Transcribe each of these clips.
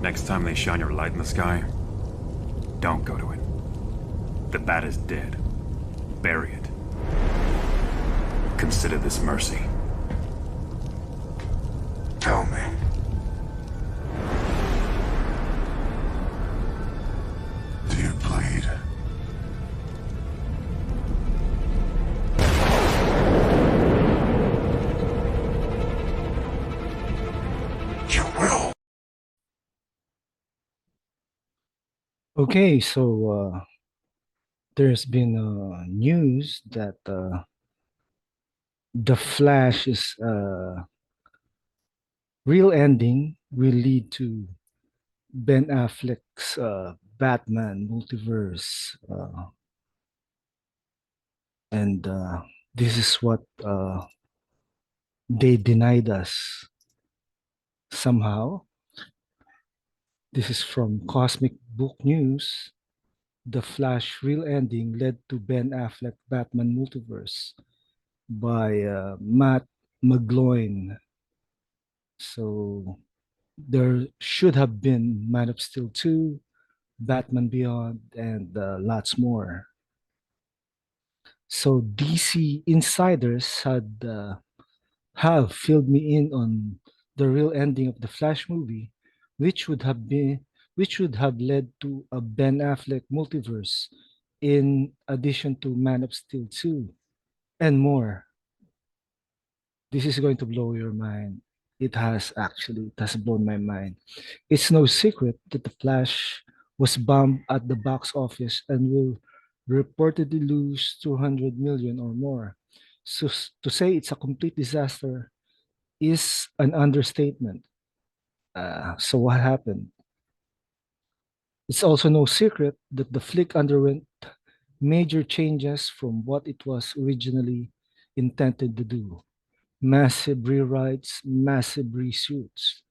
Next time they shine your light in the sky, don't go to it. The bat is dead. Bury it. Consider this mercy. Tell me. Do you bleed? You will. Okay, so there's been news that The Flash's real ending will lead to Ben Affleck's Batman multiverse, and this is what they denied us somehow. This is from Cosmic Book News. The Flash real ending led to Ben Affleck Batman multiverse by Matt McGloin. So there should have been Man of Steel 2, Batman Beyond, and lots more. So DC insiders have filled me in on the real ending of the Flash movie, which would have been which would have led to a Ben Affleck multiverse in addition to Man of Steel 2 and more. This is going to blow your mind. It has blown my mind. It's no secret that The Flash was bombed at the box office and will reportedly lose 200 million or more. So to say it's a complete disaster is an understatement. So what happened? It's also no secret that the flick underwent major changes from what it was originally intended to do. Massive rewrites, massive reshoots.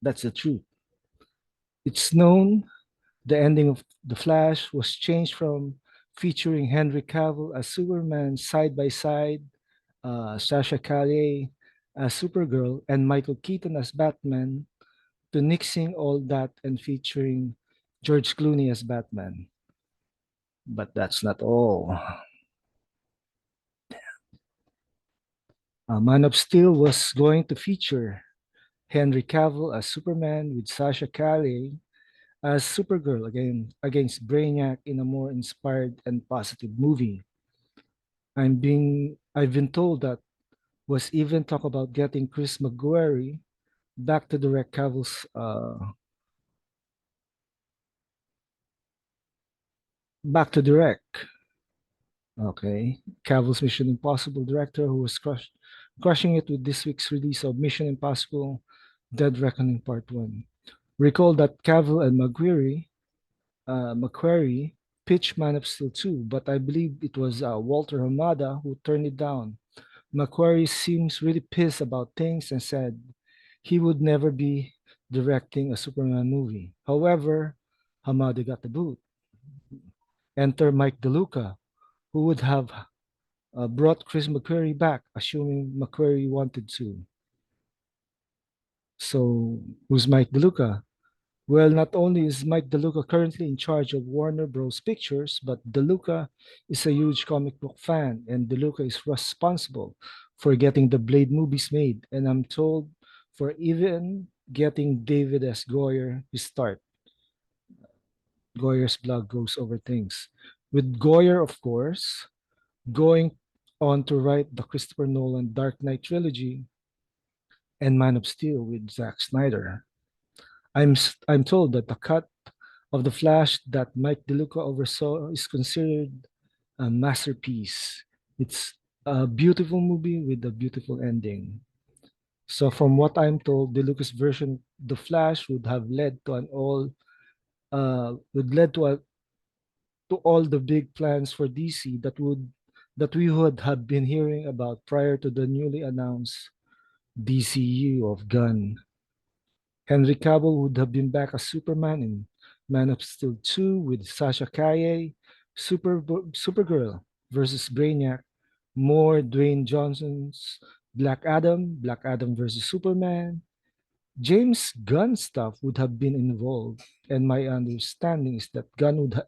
That's the truth. It's known the ending of The Flash was changed from featuring Henry Cavill as Superman side by side, Sasha Calle as Supergirl, and Michael Keaton as Batman, to nixing all that and featuring George Clooney as Batman. But that's not all. Man of Steel was going to feature Henry Cavill as Superman with Sasha Calle as Supergirl against Brainiac in a more inspired and positive movie. I've been told that was even talk about getting Chris McGuire back to direct Cavill's back to direct. Okay, Cavill's Mission Impossible director who was crushing it with this week's release of Mission Impossible: Dead Reckoning Part One. Recall that Cavill and McQuarrie pitched Man of Steel 2, but I believe it was Walter Hamada who turned it down. McQuarrie seems really pissed about things and said he would never be directing a Superman movie. However, Hamada got the boot. Enter Mike DeLuca, who would have brought Chris McQuarrie back, assuming McQuarrie wanted to. So, who's Mike DeLuca? Well, not only is Mike DeLuca currently in charge of Warner Bros. Pictures, but DeLuca is a huge comic book fan, and DeLuca is responsible for getting the Blade movies made, and I'm told for even getting David S. Goyer his start. Goyer's blog goes over things. With Goyer, of course, going on to write the Christopher Nolan Dark Knight trilogy and Man of Steel with Zack Snyder. I'm told that the cut of The Flash that Mike DeLuca oversaw is considered a masterpiece. It's a beautiful movie with a beautiful ending. So from what I'm told, DeLuca's version, The Flash, would have led to an all would led to all the big plans for DC that we would have been hearing about prior to the newly announced DCU of Gunn. Henry Cavill would have been back as Superman in Man of Steel 2 with Sasha Calle, Supergirl versus Brainiac, more Dwayne Johnson's Black Adam versus Superman, James Gunn stuff would have been involved, and my understanding is that Gunn would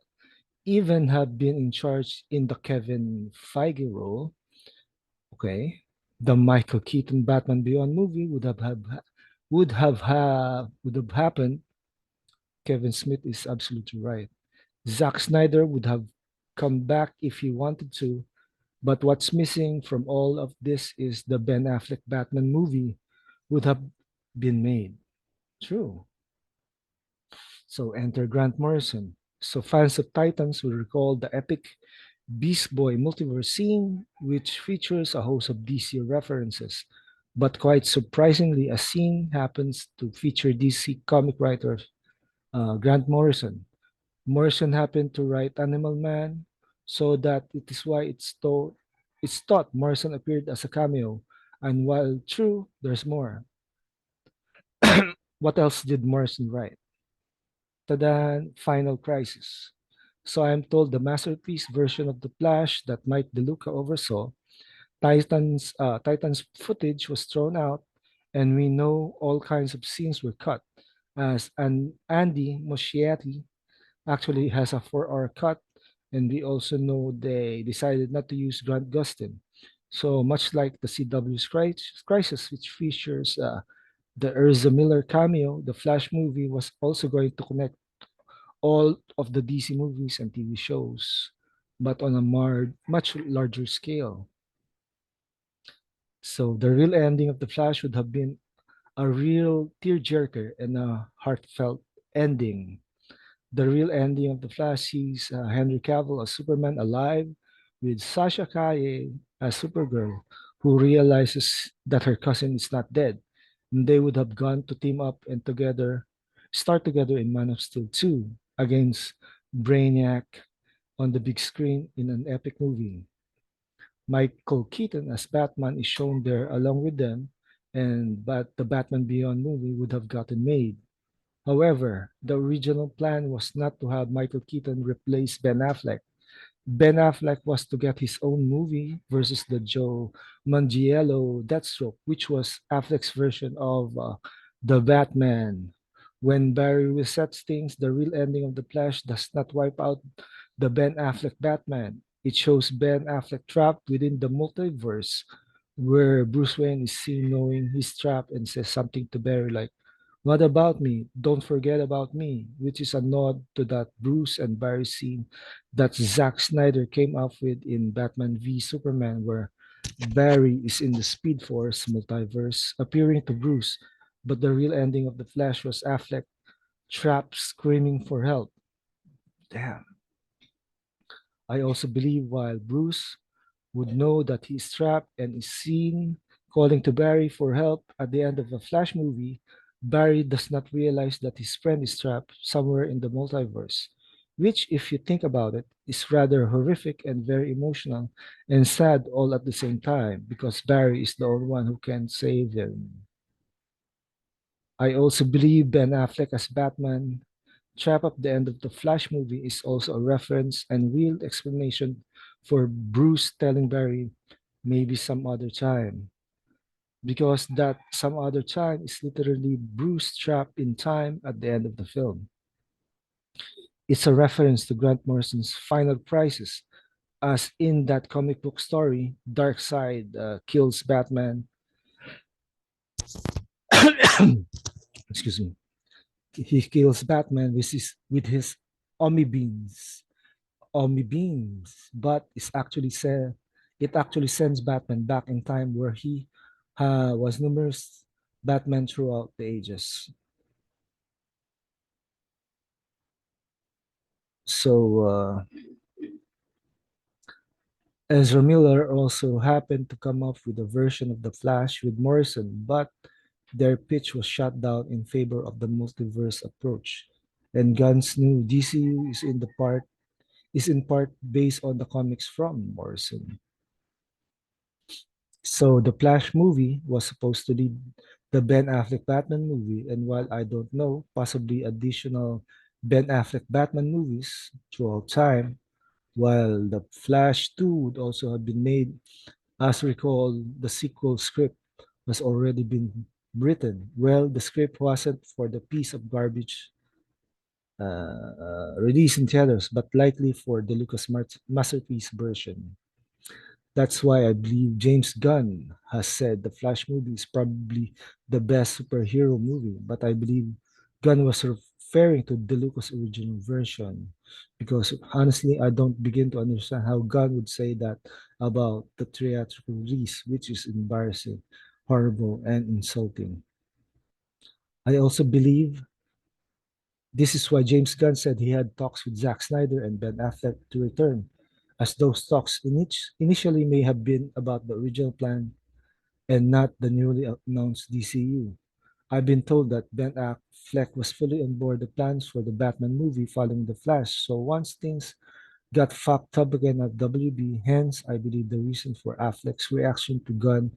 even have been in charge in the Kevin Feige role. Okay, the Michael Keaton Batman Beyond movie would have happened. Kevin Smith is absolutely right. Zack Snyder would have come back if he wanted to, but what's missing from all of this is the Ben Affleck Batman movie would have been made. True. So enter Grant Morrison. So fans of Titans will recall the epic Beast Boy multiverse scene, which features a host of DC references. But quite surprisingly, a scene happens to feature DC comic writer Grant Morrison. Morrison happened to write Animal Man, so that it is why it's thought Morrison appeared as a cameo. And while true, there's more. What else did Morrison write? Tada, Final Crisis. So I'm told the masterpiece version of The Flash that Mike DeLuca oversaw, Titans footage was thrown out, and we know all kinds of scenes were cut, as Andy Muschietti actually has a 4-hour cut, and we also know they decided not to use Grant Gustin. So much like the CW's Crisis, which features the Urza Miller cameo, the Flash movie was also going to connect all of the DC movies and TV shows, but on a much larger scale. So the real ending of The Flash would have been a real tearjerker and a heartfelt ending. The real ending of The Flash sees Henry Cavill as Superman alive with Sasha Calle as Supergirl, who realizes that her cousin is not dead. And they would have gone to team up and start together in Man of Steel 2 against Brainiac on the big screen in an epic movie. Michael Keaton as Batman is shown there along with them, and but the Batman Beyond movie would have gotten made. However, the original plan was not to have Michael Keaton replace Ben Affleck. Ben Affleck was to get his own movie versus the Joe Manganiello Deathstroke, which was Affleck's version of the Batman. When Barry resets things, the real ending of The Flash does not wipe out the Ben Affleck Batman. It shows Ben Affleck trapped within the multiverse, where Bruce Wayne is seen knowing he's trapped and says something to Barry like, "What about me? Don't forget about me," which is a nod to that Bruce and Barry scene that Zack Snyder came up with in Batman v Superman, where Barry is in the Speed Force multiverse appearing to Bruce, but the real ending of The Flash was Affleck trapped screaming for help. Damn. I also believe while Bruce would know that he's trapped and is seen calling to Barry for help at the end of the Flash movie, Barry does not realize that his friend is trapped somewhere in the multiverse, which, if you think about it, is rather horrific and very emotional and sad all at the same time because Barry is the only one who can save him. I also believe Ben Affleck as Batman trap at the end of the Flash movie is also a reference and real explanation for Bruce telling Barry maybe some other time. Because that some other time is literally Bruce trapped in time at the end of the film. It's a reference to Grant Morrison's Final Crisis, as in that comic book story, Darkseid kills Batman. Excuse me. He kills Batman with his Omni beams. Omni beams, but it actually sends Batman back in time where he was numerous Batman throughout the ages. So Ezra Miller also happened to come up with a version of the Flash with Morrison, but their pitch was shut down in favor of the multiverse approach. And Gunn's new DCU is in part based on the comics from Morrison. So the Flash movie was supposed to lead the Ben Affleck Batman movie, and while I don't know, possibly additional Ben Affleck Batman movies throughout time, while the Flash 2 would also have been made, as recall, the sequel script has already been Britain. Well, the script wasn't for the piece of garbage released in theaters, but likely for the Lucas masterpiece version. That's why I believe James Gunn has said the Flash movie is probably the best superhero movie, but I believe Gunn was referring to the Lucas original version because honestly, I don't begin to understand how Gunn would say that about the theatrical release, which is embarrassing, horrible, and insulting. I also believe this is why James Gunn said he had talks with Zack Snyder and Ben Affleck to return, as those talks initially may have been about the original plan and not the newly announced DCU. I've been told that Ben Affleck was fully on board the plans for the Batman movie following The Flash, so once things got fucked up again at WB, hence I believe the reason for Affleck's reaction to Gunn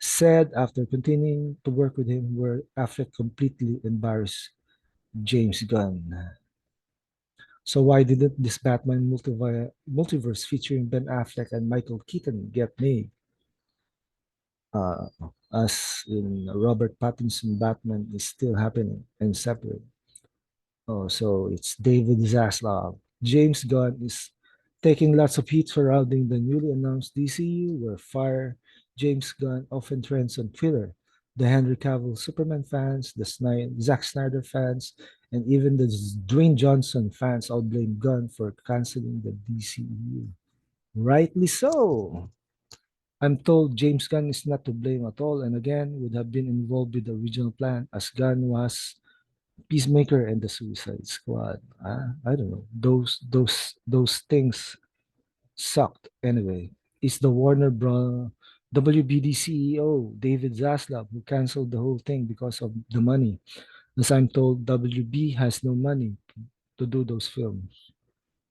said after continuing to work with him where Affleck completely embarrassed James Gunn. So why didn't this Batman multiverse featuring Ben Affleck and Michael Keaton get made? Uh, as in Robert Pattinson Batman is still happening and separate. Oh, so it's David Zaslav. James Gunn is taking lots of heat surrounding the newly announced DCU, where fire James Gunn often trends on Twitter. The Henry Cavill Superman fans, the Zack Snyder fans, and even the Dwayne Johnson fans all blame Gunn for canceling the DCU. Rightly so. I'm told James Gunn is not to blame at all and again would have been involved with the original plan as Gunn was Peacemaker and the Suicide Squad. I don't know. Those things sucked anyway. It's the WBD CEO David Zaslav who canceled the whole thing because of the money. As I'm told, WB has no money to do those films.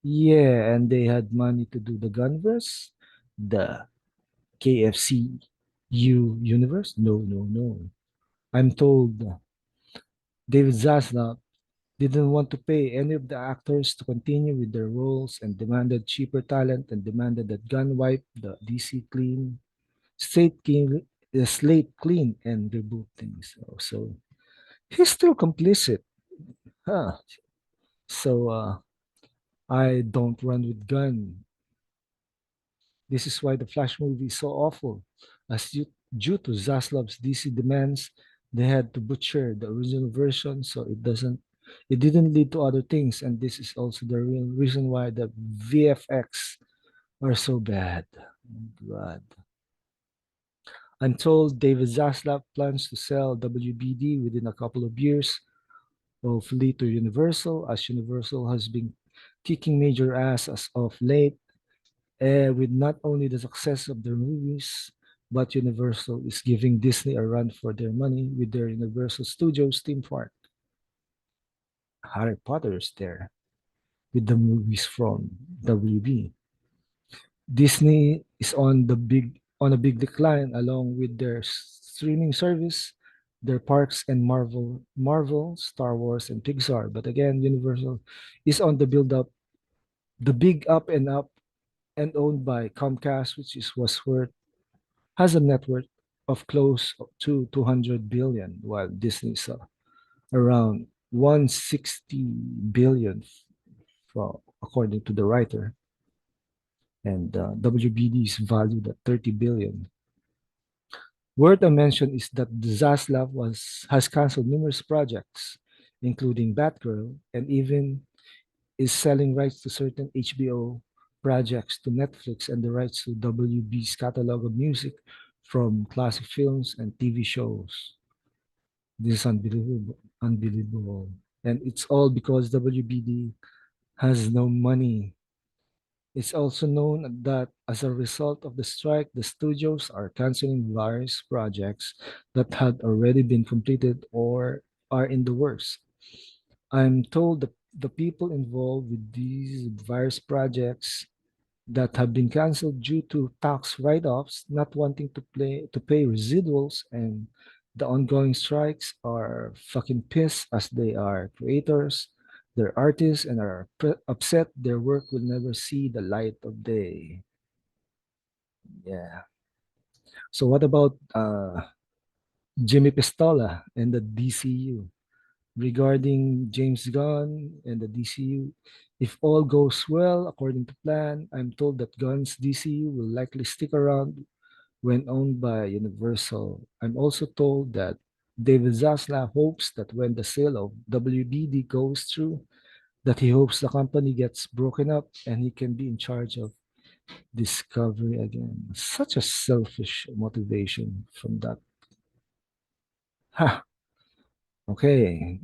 Yeah, and they had money to do the Gunverse, the KFC universe. No, no, no. I'm told David Zaslav didn't want to pay any of the actors to continue with their roles and demanded cheaper talent and demanded that Gunn wipe the DC slate clean and reboot things. So he's still complicit. Huh. So I don't run with Gunn. This is why the Flash movie is so awful. Due to Zaslav's DC demands, they had to butcher the original version so it didn't lead to other things, and this is also the real reason why the VFX are so bad. God. I'm told David Zaslav plans to sell WBD within a couple of years, hopefully to Universal, as Universal has been kicking major ass as of late with not only the success of their movies, but Universal is giving Disney a run for their money with their Universal Studios theme park. Harry Potter is there with the movies from WB. Disney is on a big decline along with their streaming service, their parks and Marvel, Star Wars and Pixar. But again, Universal is on the build up, the big up and owned by Comcast, which is was worth has a net worth of close to 200 billion, while Disney is around 160 billion, according to the writer, and WBD is valued at 30 billion. Worth a mention is that Zaslav has canceled numerous projects, including Batgirl, and even is selling rights to certain HBO projects to Netflix and the rights to WB's catalog of music from classic films and TV shows. This is unbelievable, unbelievable. And it's all because WBD has no money. It's also known that as a result of the strike, the studios are canceling various projects that had already been completed or are in the works. I'm told that the people involved with these various projects that have been canceled due to tax write-offs, not wanting to pay residuals, and the ongoing strikes are fucking pissed as they are creators, they're artists, and are upset their work will never see the light of day. Yeah. So what about Jimmy Pistola and the DCU. Regarding James Gunn and the DCU, if all goes well according to plan, I'm told that Gunn's DCU will likely stick around when owned by Universal. I'm also told that David Zaslav hopes that when the sale of WBD goes through, that he hopes the company gets broken up and he can be in charge of Discovery again. Such a selfish motivation from that. Ha! Okay.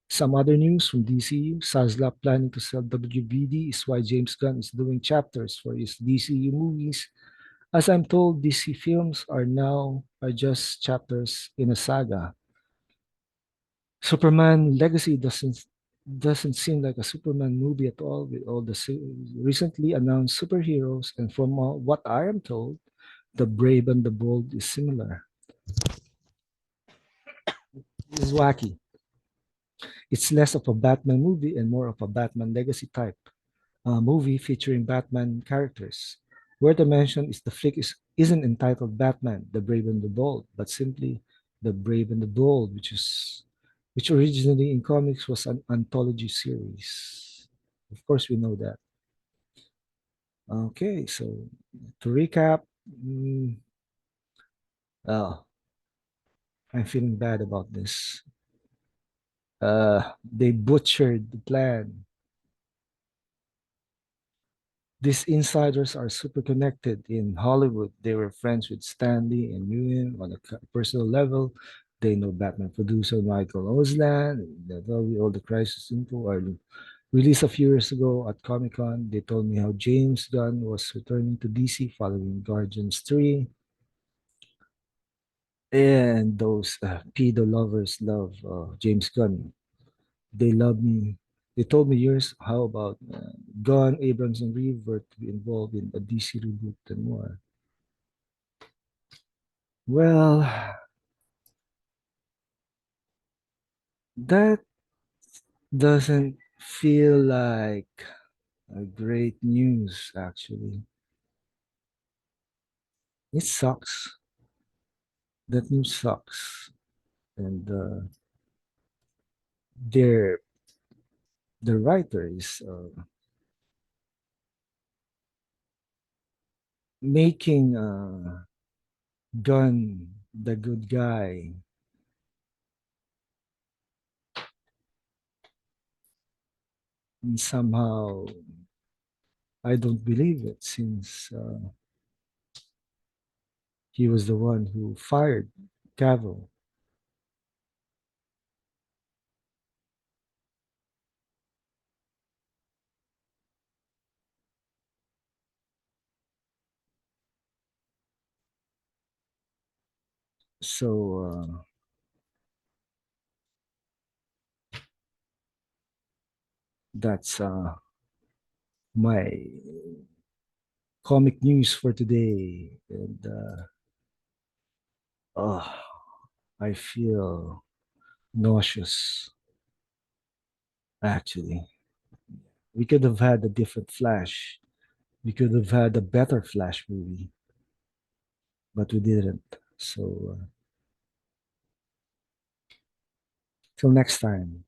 Some other news from DCU. Zaslav planning to sell WBD is why James Gunn is doing chapters for his DCU movies. As I'm told, DC films are just chapters in a saga. Superman Legacy doesn't seem like a Superman movie at all with all the recently announced superheroes, and from what I am told, The Brave and the Bold is similar. This is wacky. It's less of a Batman movie and more of a Batman Legacy type movie featuring Batman characters. Where to mention is the flick isn't entitled Batman, The Brave and the Bold, but simply The Brave and the Bold, which originally in comics was an anthology series. Of course, we know that. Okay, so to recap, oh, I'm feeling bad about this. They butchered the plan. These insiders are super connected in Hollywood. They were friends with Stanley and knew him on a personal level. They know Batman producer Michael Osland. They tell me all the crisis info are released a few years ago at Comic Con. They told me how James Gunn was returning to DC following Guardians 3. And those pedo lovers love James Gunn. They love me. They told me years how about Gunn, Abrams, and Reeve were to be involved in a DC reboot and more. Well, that doesn't feel like a great news, actually. It sucks. That news sucks. And their the writer is making Gunn the good guy. And somehow I don't believe it since he was the one who fired Cavill. So that's my comic news for today. And I feel nauseous. Actually, we could have had a different Flash. We could have had a better Flash movie, but we didn't. So, till next time.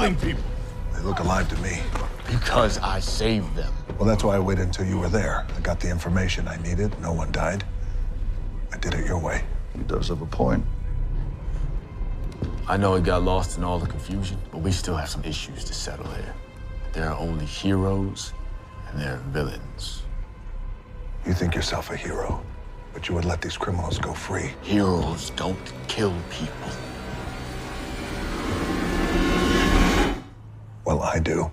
killing people? They look alive to me. Because I saved them. Well, that's why I waited until you were there. I got the information I needed. No one died. I did it your way. He does have a point. I know it got lost in all the confusion, but we still have some issues to settle here. There are only heroes and there are villains. You think yourself a hero, but you would let these criminals go free. Heroes don't kill people. Well, I do.